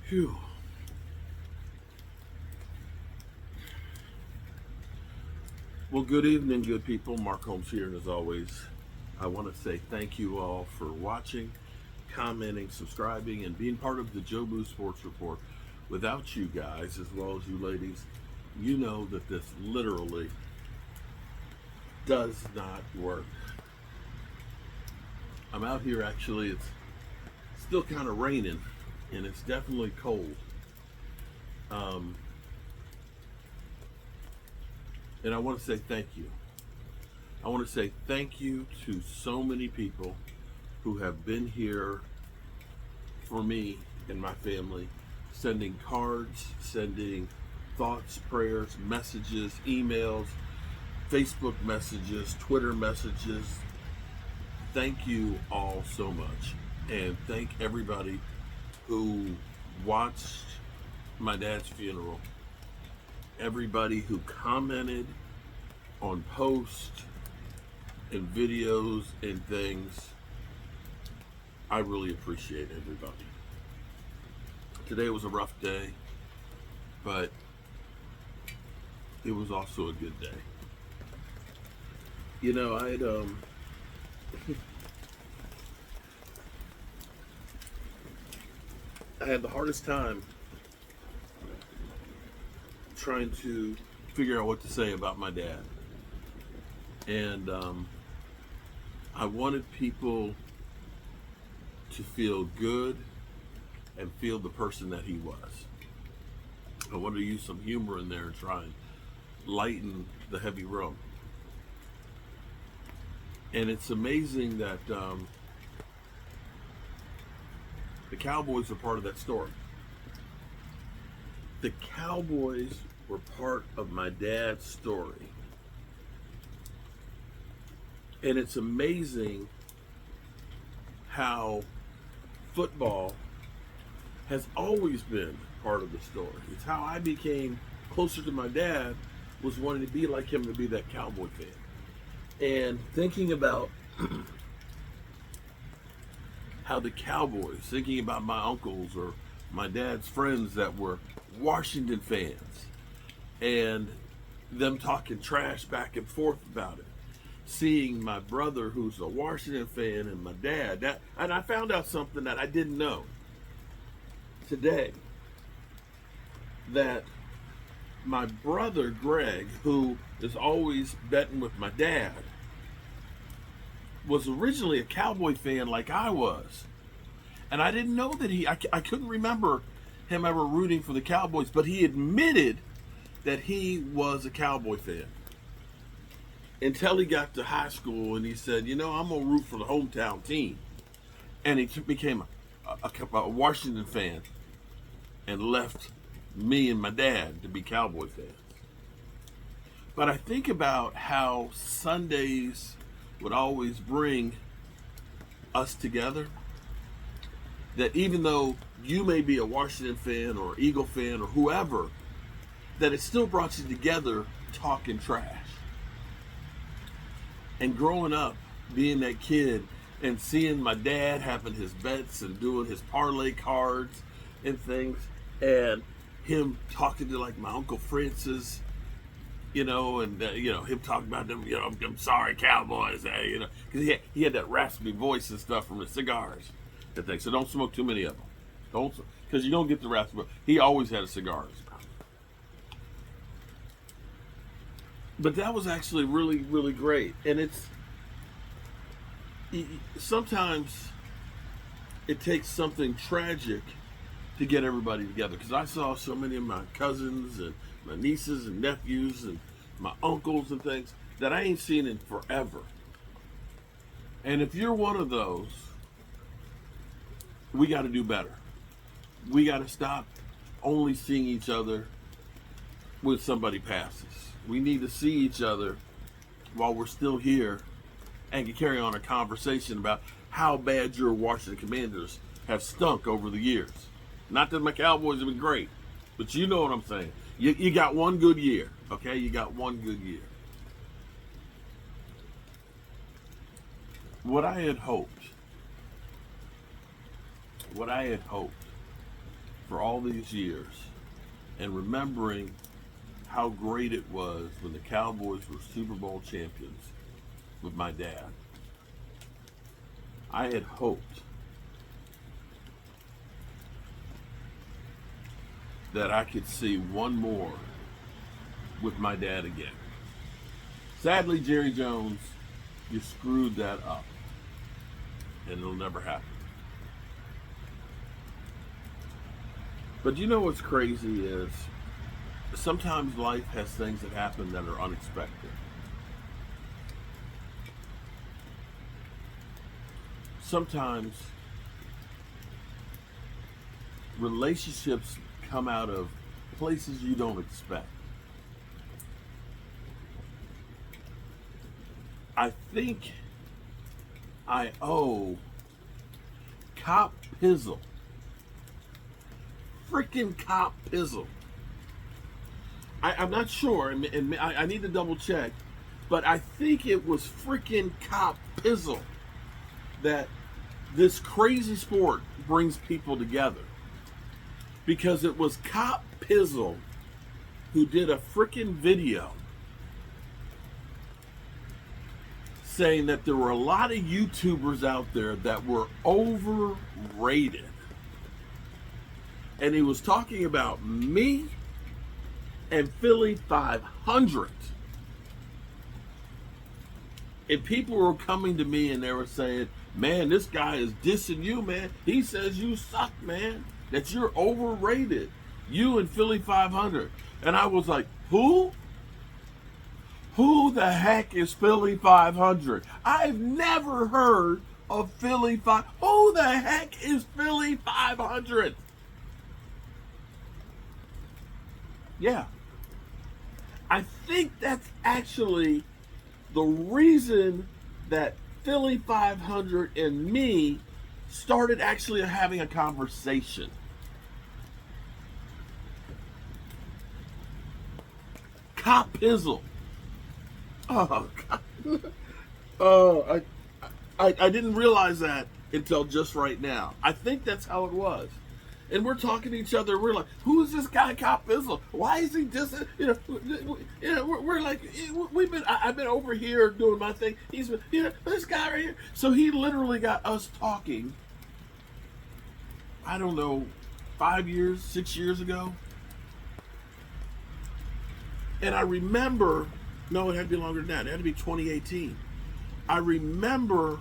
Phew. Well, good evening, good people. Mark Holmes here, and as always, I want to say thank you all for watching, commenting, subscribing, and being part of the Joe Boo Sports Report. Without you guys, as well as you ladies, you know that this literally does not work. I'm out here actually, it's still kind of raining, and it's definitely cold. Um, and I want to say thank you. I want to say thank you to so many people who have been here for me and my family, sending cards, sending thoughts, prayers, messages, emails, Facebook messages, Twitter messages. Thank you all so much. And thank everybody who watched my dad's funeral, everybody who commented on posts and videos and things. I really appreciate everybody. Today was a rough day, but it was also a good day. You know, I had the hardest time trying to figure out what to say about my dad. And I wanted people to feel good and feel the person that he was. I wanted to use some humor in there and try and lighten the heavy road. And it's amazing that the Cowboys are part of that story. The Cowboys were part of my dad's story. And it's amazing how football has always been part of the story. It's how I became closer to my dad, was wanting to be like him, to be that Cowboy fan. And thinking about how the Cowboys, thinking about my uncles or my dad's friends that were Washington fans, and them talking trash back and forth about it. Seeing my brother, who's a Washington fan, and my dad, and I found out something that I didn't know today, that my brother Greg, who is always betting with my dad, was originally a Cowboy fan like I was. And I didn't know that I couldn't remember him ever rooting for the Cowboys, but he admitted that he was a Cowboy fan until he got to high school, and he said, you know, I'm going to root for the hometown team. And he became a Washington fan and left me and my dad to be Cowboy fans. But I think about how Sundays would always bring us together. That even though you may be a Washington fan or Eagle fan or whoever, that it still brought you together talking trash. And growing up, being that kid and seeing my dad having his bets and doing his parlay cards and things, and him talking to like my Uncle Francis, you know, and him talking about them, I'm sorry, Cowboys, you know, because he had that raspy voice and stuff from the cigars and things. So don't smoke too many of them, because you don't get the raspy. He always had a cigar in his mouth. But that was actually really, really great. And sometimes it takes something tragic to get everybody together. Because I saw so many of my cousins and my nieces and nephews and my uncles and things that I ain't seen in forever. And if you're one of those, we got to do better. We got to stop only seeing each other when somebody passes. We need to see each other while we're still here and can carry on a conversation about how bad your Washington Commanders have stunk over the years. Not that my Cowboys have been great, but you know what I'm saying. You got one good year, okay? You got one good year. What I had hoped for all these years and remembering how great it was when the Cowboys were Super Bowl champions with my dad. I had hoped that I could see one more with my dad again. Sadly, Jerry Jones, you screwed that up, and it'll never happen. But you know what's crazy is sometimes life has things that happen that are unexpected. Sometimes relationships come out of places you don't expect. I think I owe Cop Pizzle, freaking Cop Pizzle. I'm not sure, and I need to double check, but I think it was freaking Cop Pizzle that this crazy sport brings people together. Because it was Cop Pizzle who did a freaking video saying that there were a lot of YouTubers out there that were overrated. And he was talking about me and Philly 500. And people were coming to me and they were saying, man, this guy is dissing you, man. He says you suck, man. That you're overrated. You and Philly 500. And I was like, who? Who the heck is Philly 500? I've never heard of Philly 500. Who the heck is Philly 500? Yeah. I think that's actually the reason that Philly 500 and me started actually having a conversation. Cop Pizzle. Oh, God. Oh, I didn't realize that until just right now. I think that's how it was. And we're talking to each other. We're like, "Who is this guy, Cop Pizzle? Why is he just?" We're like, I've been over here doing my thing. He's been, this guy right here. So he literally got us talking. I don't know, 5 years, 6 years ago. And I remember, no, it had to be longer than that. It had to be 2018. I remember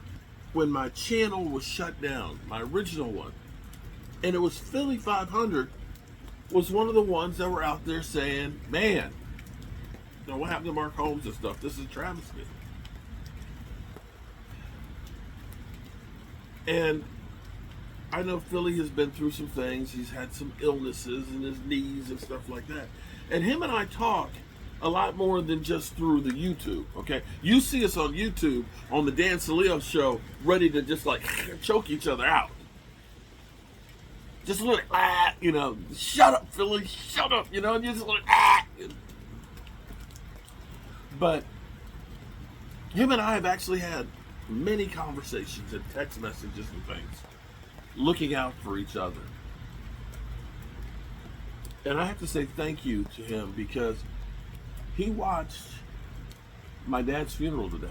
when my channel was shut down, my original one. And it was Philly 500 was one of the ones that were out there saying, man, what happened to Mark Holmes and stuff? This is a travesty. And I know Philly has been through some things. He's had some illnesses in his knees and stuff like that. And him and I talk a lot more than just through the YouTube, okay? You see us on YouTube, on the Dan Saleo show, ready to just like choke each other out. Just like, shut up, Philly, shut up, and you're just like, But him and I have actually had many conversations and text messages and things, looking out for each other. And I have to say thank you to him because he watched my dad's funeral today.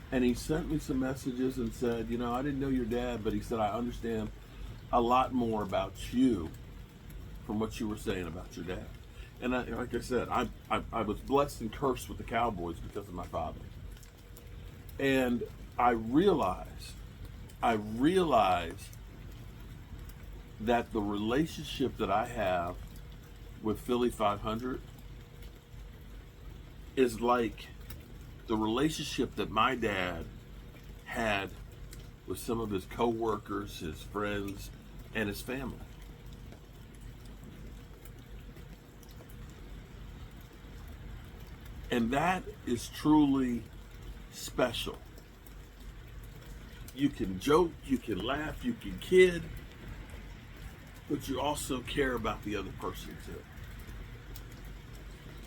And he sent me some messages and said, I didn't know your dad, but he said, I understand a lot more about you from what you were saying about your dad. And like I said, I was blessed and cursed with the Cowboys because of my father. And I realized that the relationship that I have with Philly 500 is like the relationship that my dad had with some of his co-workers, his friends, and his family. And that is truly special. You can joke, you can laugh, you can kid, but you also care about the other person too.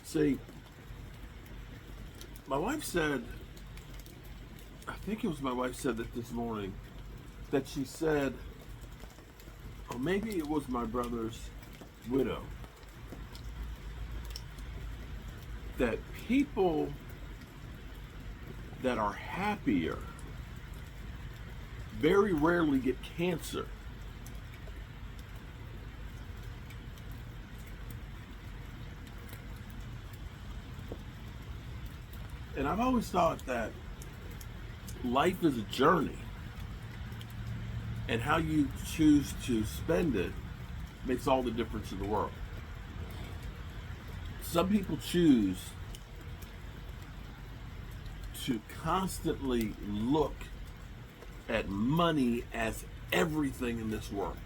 See, my wife said, I think it was my wife said that this morning, that she said or maybe it was my brother's widow, that people that are happier very rarely get cancer. And I've always thought that life is a journey, and how you choose to spend it makes all the difference in the world. Some people choose to constantly look at money as everything in this world.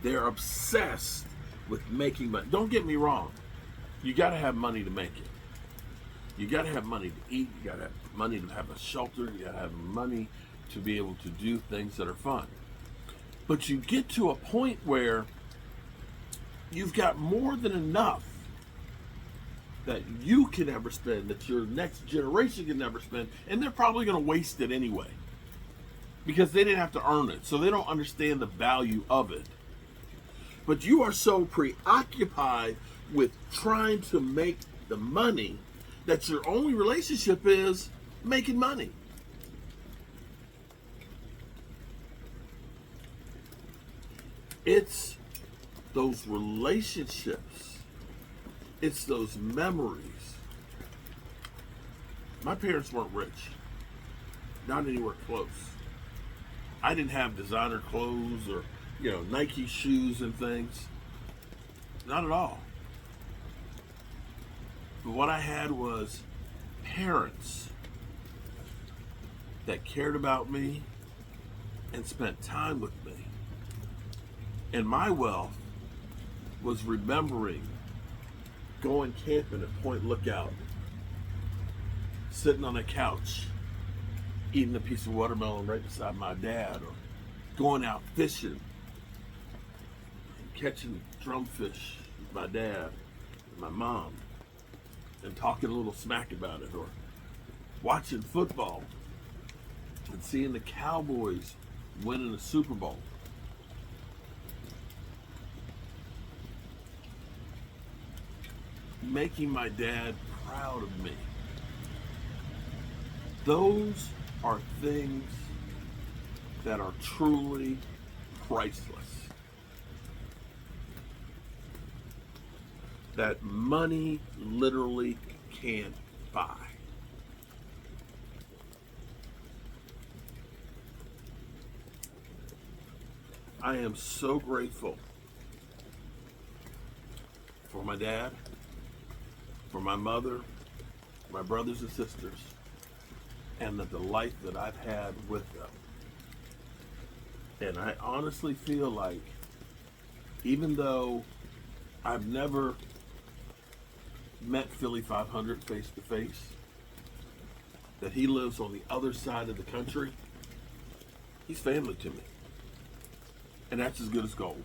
They're obsessed with making money. Don't get me wrong. You got to have money to make it. You got to have money to eat. You got to have money to have a shelter. You got to have money to be able to do things that are fun. But you get to a point where you've got more than enough that you can never spend, that your next generation can never spend, and they're probably going to waste it anyway because they didn't have to earn it, so they don't understand the value of it. But you are so preoccupied with trying to make the money that your only relationship is making money. It's those relationships. It's those memories. My parents weren't rich. Not anywhere close. I didn't have designer clothes or, Nike shoes and things. Not at all. But what I had was parents that cared about me and spent time with me. And my wealth was remembering going camping at Point Lookout, sitting on a couch, eating a piece of watermelon right beside my dad, or going out fishing, and catching drumfish with my dad and my mom, and talking a little smack about it, or watching football and seeing the Cowboys winning the Super Bowl. Making my dad proud of me. Those are things that are truly priceless. That money literally can't buy. I am so grateful for my dad, for my mother, my brothers and sisters, and the life that I've had with them. And I honestly feel like, even though I've never met Philly 500 face to face, that he lives on the other side of the country, he's family to me. And that's as good as gold.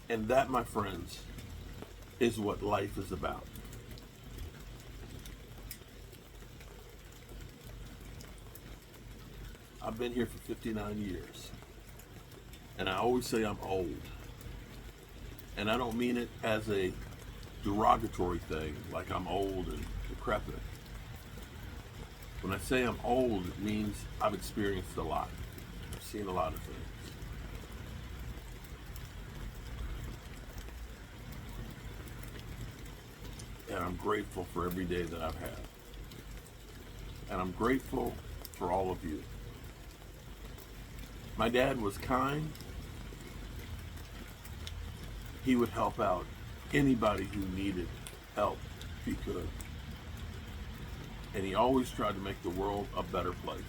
And that, my friends, is what life is about. I've been here for 59 years. And I always say I'm old. And I don't mean it as a derogatory thing, like I'm old and decrepit. When I say I'm old, it means I've experienced a lot. I've seen a lot of things. And I'm grateful for every day that I've had. And I'm grateful for all of you. My dad was kind. He would help out anybody who needed help if he could. And he always tried to make the world a better place.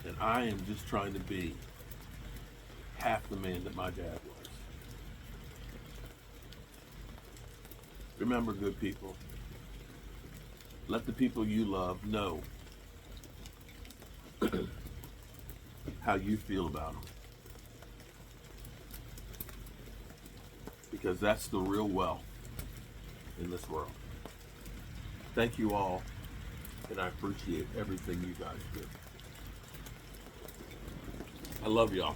And I am just trying to be half the man that my dad was. Remember, good people, let the people you love know how you feel about them. Because that's the real wealth in this world. Thank you all, and I appreciate everything you guys do. I love y'all.